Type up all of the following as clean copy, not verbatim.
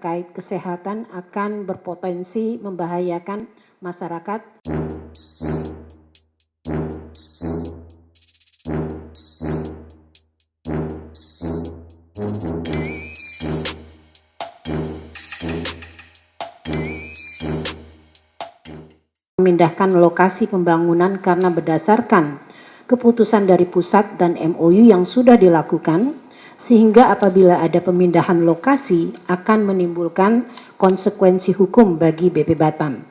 terkait kesehatan akan berpotensi membahayakan masyarakat. Memindahkan lokasi pembangunan karena berdasarkan keputusan dari pusat dan MOU yang sudah dilakukan, sehingga apabila ada pemindahan lokasi akan menimbulkan konsekuensi hukum bagi BP Batam.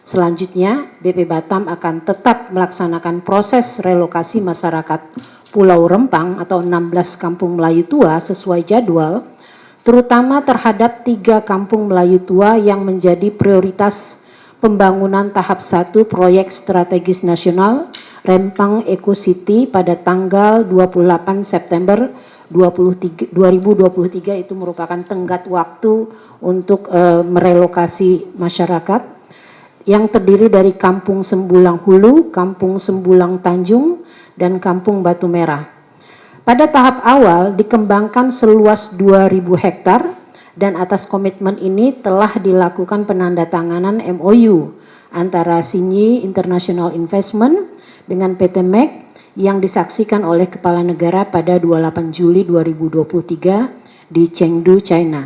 Selanjutnya, BP Batam akan tetap melaksanakan proses relokasi masyarakat Pulau Rempang atau 16 kampung Melayu tua sesuai jadwal, terutama terhadap 3 kampung Melayu tua yang menjadi prioritas pembangunan tahap 1 proyek strategis nasional Rempang Eco City pada tanggal 28 September 2023 itu merupakan tenggat waktu untuk merelokasi masyarakat yang terdiri dari Kampung Sembulang Hulu, Kampung Sembulang Tanjung, dan Kampung Batu Merah. Pada tahap awal dikembangkan seluas 2.000 hektar dan atas komitmen ini telah dilakukan penandatanganan MOU antara Sinyi International Investment dengan PT MEC yang disaksikan oleh Kepala Negara pada 28 Juli 2023 di Chengdu, China.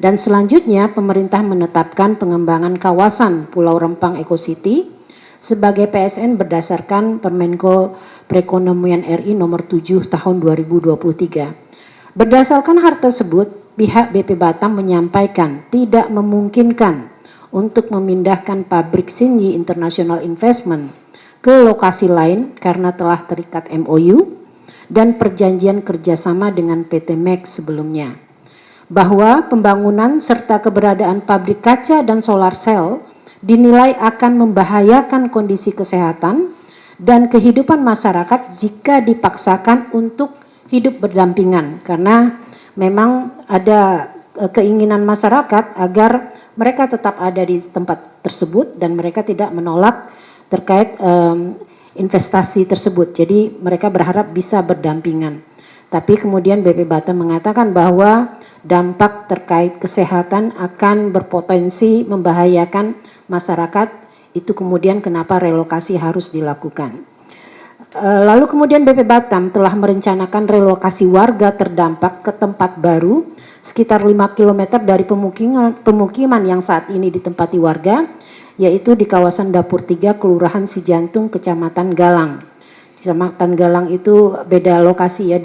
Dan selanjutnya pemerintah menetapkan pengembangan kawasan Pulau Rempang Eco City sebagai PSN berdasarkan Permenko Perekonomian RI nomor 7 tahun 2023. Berdasarkan hal tersebut, pihak BP Batam menyampaikan tidak memungkinkan untuk memindahkan pabrik Sinyi International Investment ke lokasi lain karena telah terikat MOU dan perjanjian kerjasama dengan PT MEC sebelumnya. Bahwa pembangunan serta keberadaan pabrik kaca dan solar cell dinilai akan membahayakan kondisi kesehatan dan kehidupan masyarakat jika dipaksakan untuk hidup berdampingan, karena memang ada keinginan masyarakat agar mereka tetap ada di tempat tersebut dan mereka tidak menolak terkait investasi tersebut. Jadi mereka berharap bisa berdampingan. Tapi kemudian BP Batam mengatakan bahwa dampak terkait kesehatan akan berpotensi membahayakan masyarakat, itu kemudian kenapa relokasi harus dilakukan. Lalu kemudian BP Batam telah merencanakan relokasi warga terdampak ke tempat baru sekitar 5 km dari pemukiman yang saat ini ditempati warga, yaitu di kawasan Dapur 3 Kelurahan Sijantung Kecamatan Galang. Kecamatan Galang itu beda lokasi ya,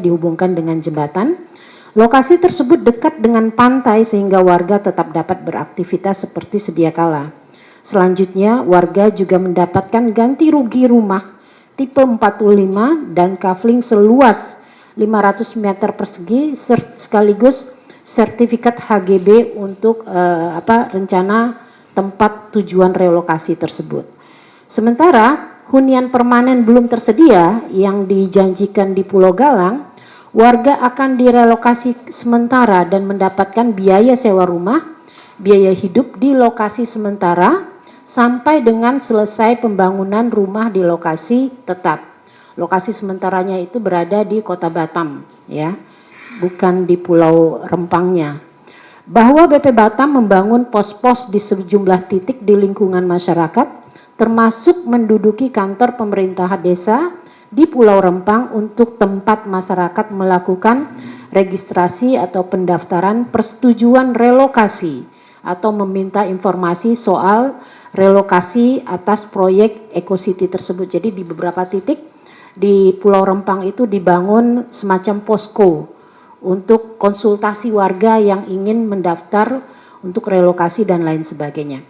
dihubungkan dengan jembatan. Lokasi tersebut dekat dengan pantai sehingga warga tetap dapat beraktivitas seperti sedia kala. Selanjutnya warga juga mendapatkan ganti rugi rumah tipe 45 dan kafling seluas 500 meter persegi sekaligus sertifikat HGB untuk rencana tempat tujuan relokasi tersebut. Sementara hunian permanen belum tersedia yang dijanjikan di Pulau Galang, warga akan direlokasi sementara dan mendapatkan biaya sewa rumah, biaya hidup di lokasi sementara sampai dengan selesai pembangunan rumah di lokasi tetap. Lokasi sementaranya itu berada di Kota Batam, ya, bukan di Pulau Rempangnya. Bahwa BP Batam membangun pos-pos di sejumlah titik di lingkungan masyarakat, termasuk menduduki kantor pemerintahan desa di Pulau Rempang untuk tempat masyarakat melakukan registrasi atau pendaftaran persetujuan relokasi atau meminta informasi soal relokasi atas proyek Eco City tersebut. Jadi di beberapa titik di Pulau Rempang itu dibangun semacam posko untuk konsultasi warga yang ingin mendaftar untuk relokasi dan lain sebagainya.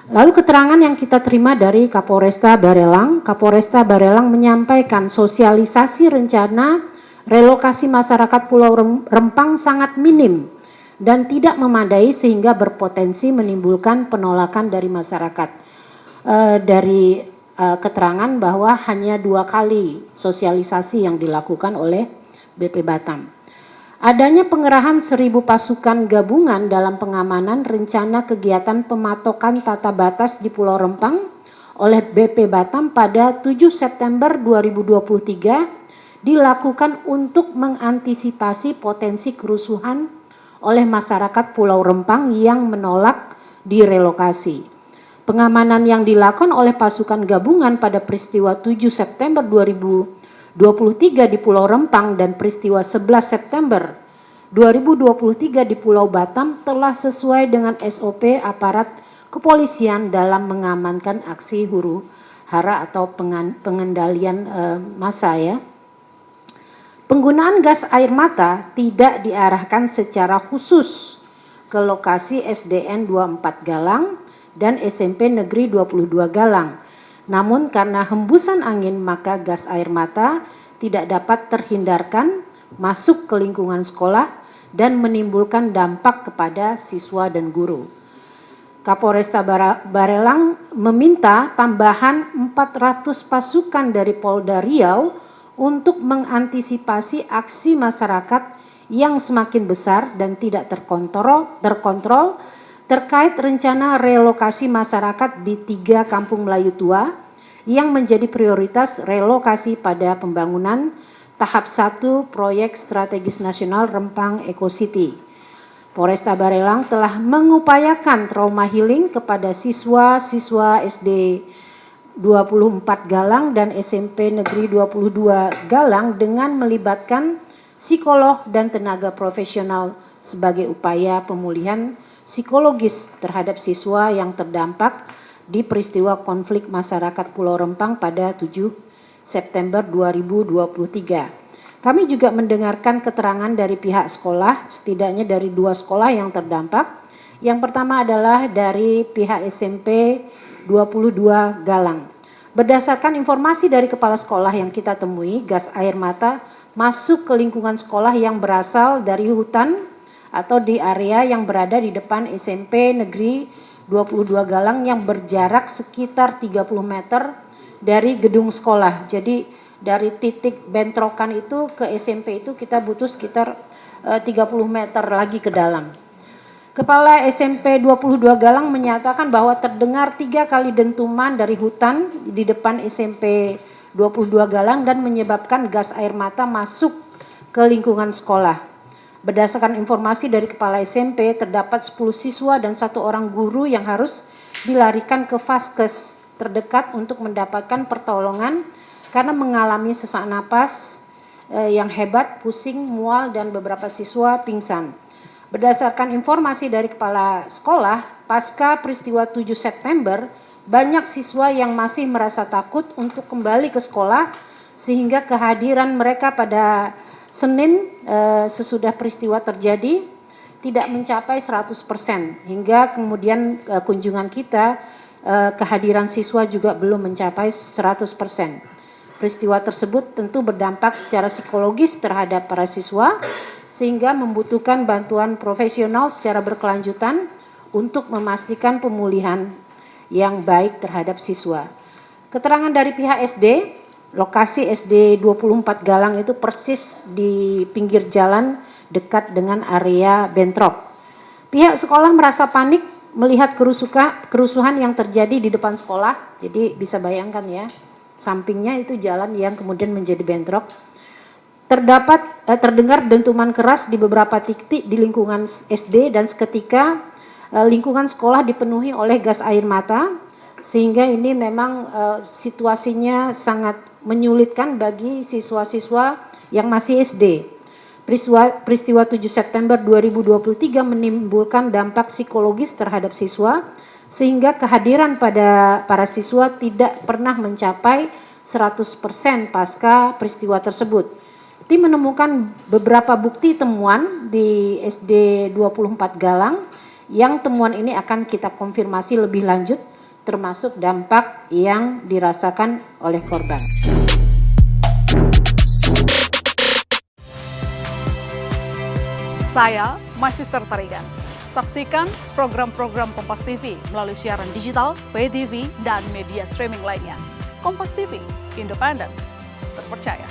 Lalu keterangan yang kita terima dari Kapolresta Barelang menyampaikan sosialisasi rencana relokasi masyarakat Pulau Rempang sangat minim dan tidak memadai sehingga berpotensi menimbulkan penolakan dari masyarakat. Dari keterangan bahwa hanya 2 kali sosialisasi yang dilakukan oleh BP Batam. Adanya pengerahan 1.000 pasukan gabungan dalam pengamanan rencana kegiatan pematokan tata batas di Pulau Rempang oleh BP Batam pada 7 September 2023 dilakukan untuk mengantisipasi potensi kerusuhan oleh masyarakat Pulau Rempang yang menolak direlokasi. Pengamanan yang dilakukan oleh pasukan gabungan pada peristiwa 7 September 2023 di Pulau Rempang dan peristiwa 11 September 2023 di Pulau Batam telah sesuai dengan SOP aparat kepolisian dalam mengamankan aksi huru-hara atau pengendalian massa ya. Penggunaan gas air mata tidak diarahkan secara khusus ke lokasi SDN 24 Galang dan SMP Negeri 22 Galang. Namun karena hembusan angin maka gas air mata tidak dapat terhindarkan masuk ke lingkungan sekolah dan menimbulkan dampak kepada siswa dan guru. Kapolresta Barelang meminta tambahan 400 pasukan dari Polda Riau untuk mengantisipasi aksi masyarakat yang semakin besar dan tidak terkontrol terkait rencana relokasi masyarakat di 3 kampung Melayu tua yang menjadi prioritas relokasi pada pembangunan tahap 1 proyek strategis nasional Rempang Eco City. Polresta Barelang telah mengupayakan trauma healing kepada siswa-siswa SD 24 Galang dan SMP Negeri 22 Galang dengan melibatkan psikolog dan tenaga profesional sebagai upaya pemulihan psikologis terhadap siswa yang terdampak di peristiwa konflik masyarakat Pulau Rempang pada 7 September 2023. Kami juga mendengarkan keterangan dari pihak sekolah, setidaknya dari 2 sekolah yang terdampak. Yang pertama adalah dari pihak SMP 22 Galang. Berdasarkan informasi dari kepala sekolah yang kita temui, gas air mata masuk ke lingkungan sekolah yang berasal dari hutan atau di area yang berada di depan SMP Negeri 22 Galang yang berjarak sekitar 30 meter dari gedung sekolah. Jadi dari titik bentrokan itu ke SMP itu kita butuh sekitar 30 meter lagi ke dalam. Kepala SMP 22 Galang menyatakan bahwa terdengar 3 kali dentuman dari hutan di depan SMP 22 Galang dan menyebabkan gas air mata masuk ke lingkungan sekolah. Berdasarkan informasi dari kepala SMP, terdapat 10 siswa dan 1 orang guru yang harus dilarikan ke Vaskes terdekat untuk mendapatkan pertolongan karena mengalami sesak napas yang hebat, pusing, mual, dan beberapa siswa pingsan. Berdasarkan informasi dari kepala sekolah, pasca peristiwa 7 September, banyak siswa yang masih merasa takut untuk kembali ke sekolah sehingga kehadiran mereka pada Senin sesudah peristiwa terjadi tidak mencapai 100%. Hingga kemudian kunjungan kita, kehadiran siswa juga belum mencapai 100%. Peristiwa tersebut tentu berdampak secara psikologis terhadap para siswa sehingga membutuhkan bantuan profesional secara berkelanjutan untuk memastikan pemulihan yang baik terhadap siswa. Keterangan dari pihak SD, lokasi SD 24 Galang itu persis di pinggir jalan dekat dengan area bentrok. Pihak sekolah merasa panik melihat kerusuhan yang terjadi di depan sekolah. Jadi bisa bayangkan ya, sampingnya itu jalan yang kemudian menjadi bentrok. Terdengar dentuman keras di beberapa titik di lingkungan SD dan seketika lingkungan sekolah dipenuhi oleh gas air mata sehingga ini memang situasinya sangat menyulitkan bagi siswa-siswa yang masih SD. Peristiwa 7 September 2023 menimbulkan dampak psikologis terhadap siswa sehingga kehadiran pada para siswa tidak pernah mencapai 100% pasca peristiwa tersebut. Tim menemukan beberapa bukti temuan di SD 24 Galang yang temuan ini akan kita konfirmasi lebih lanjut termasuk dampak yang dirasakan oleh korban. Saya Magister Tarigan. Saksikan program-program Kompas TV melalui siaran digital, pay TV, dan media streaming lainnya. Kompas TV, independen, terpercaya.